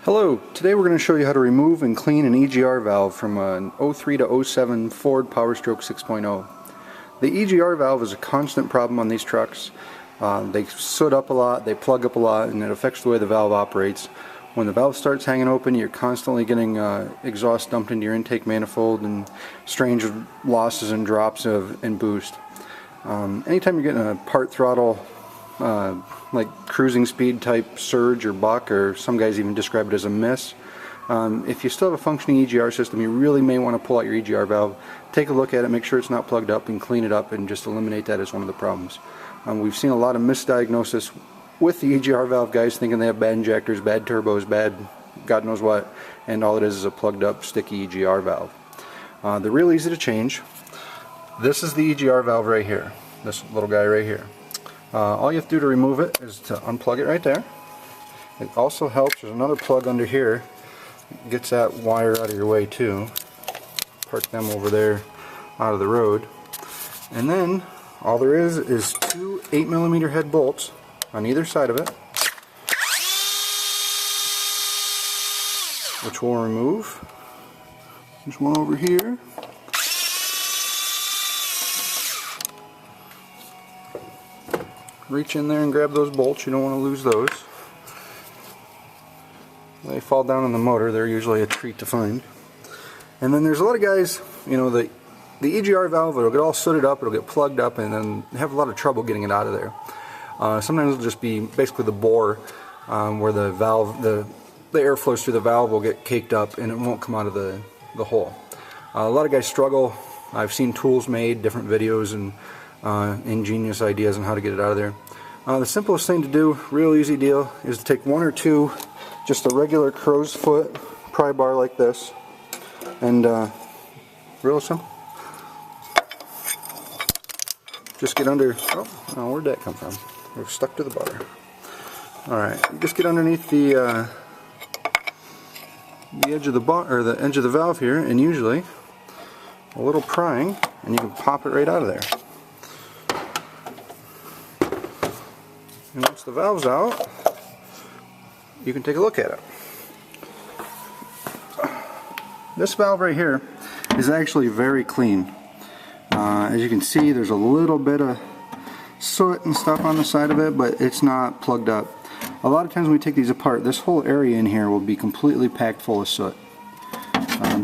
Hello, today we're going to show you how to remove and clean an EGR valve from an 03 to 07 Ford Powerstroke 6.0. The EGR valve is a constant problem on these trucks. They soot up a lot, they plug up a lot, and it affects the way the valve operates. When the valve starts hanging open, you're constantly getting exhaust dumped into your intake manifold and strange losses and drops in boost. Anytime you're getting a part throttle like cruising speed type surge or buck, or some guys even describe it as a miss. If you still have a functioning EGR system, you really may want to pull out your EGR valve, take a look at it, make sure it's not plugged up, and clean it up, and just eliminate that as one of the problems. We've seen a lot of misdiagnosis with the EGR valve, guys thinking they have bad injectors, bad turbos, bad God knows what, and all it is a plugged up sticky EGR valve. They're real easy to change. This is the EGR valve right here, this little guy right here. All you have to do to remove it is to unplug it right there. It also helps, there's another plug under here, it gets that wire out of your way too. Park them over there out of the road. And then all there is two 8mm head bolts on either side of it, which we'll remove. There's one over here. Reach in there and grab those bolts, you don't want to lose those. They fall down on the motor, they're usually a treat to find. And then there's a lot of guys, you know, the EGR valve, it'll get all sooted up, it'll get plugged up, and then have a lot of trouble getting it out of there. Sometimes it'll just be basically the bore where the valve, the air flows through the valve will get caked up and it won't come out of the hole. A lot of guys struggle. I've seen tools made, different videos, and ingenious ideas on how to get it out of there. The simplest thing to do, real easy deal, is to take one or two, just a regular crow's foot pry bar like this, and real simple. Just get under, oh, where'd that come from? We're stuck to the bar. Alright, just get underneath the edge of the bar, or the edge of the valve here, and usually a little prying, and you can pop it right out of there. And once the valve's out, you can take a look at it. This valve right here is actually very clean. As you can see, there's a little bit of soot and stuff on the side of it, but it's not plugged up. A lot of times when we take these apart, this whole area in here will be completely packed full of soot.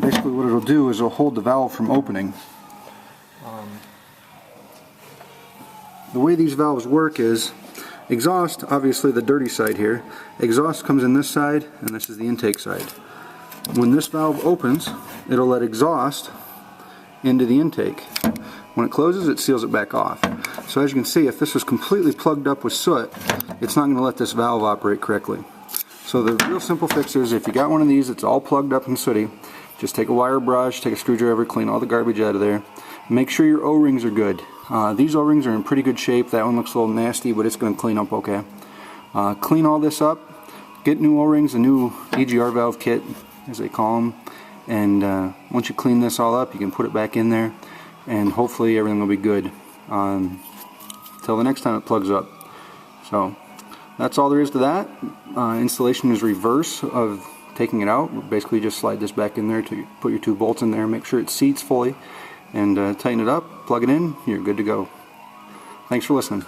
Basically what it'll do is it'll hold the valve from opening. The way these valves work is exhaust, obviously the dirty side here, exhaust comes in this side, and this is the intake side. When this valve opens, it'll let exhaust into the intake. When it closes, it seals it back off. So as you can see, if this was completely plugged up with soot, it's not going to let this valve operate correctly. So the real simple fix is, if you got one of these that's all plugged up and sooty, just take a wire brush, take a screwdriver, clean all the garbage out of there. Make sure your O-rings are good. These O-rings are in pretty good shape. That one looks a little nasty, but it's going to clean up okay. Clean all this up, get new O-rings, a new EGR valve kit, as they call them, and once you clean this all up, you can put it back in there, and hopefully everything will be good until the next time it plugs up. So that's all there is to that. Installation is reverse of taking it out. Basically just slide this back in there to put your two bolts in there, make sure it seats fully, and tighten it up, plug it in, you're good to go. Thanks for listening.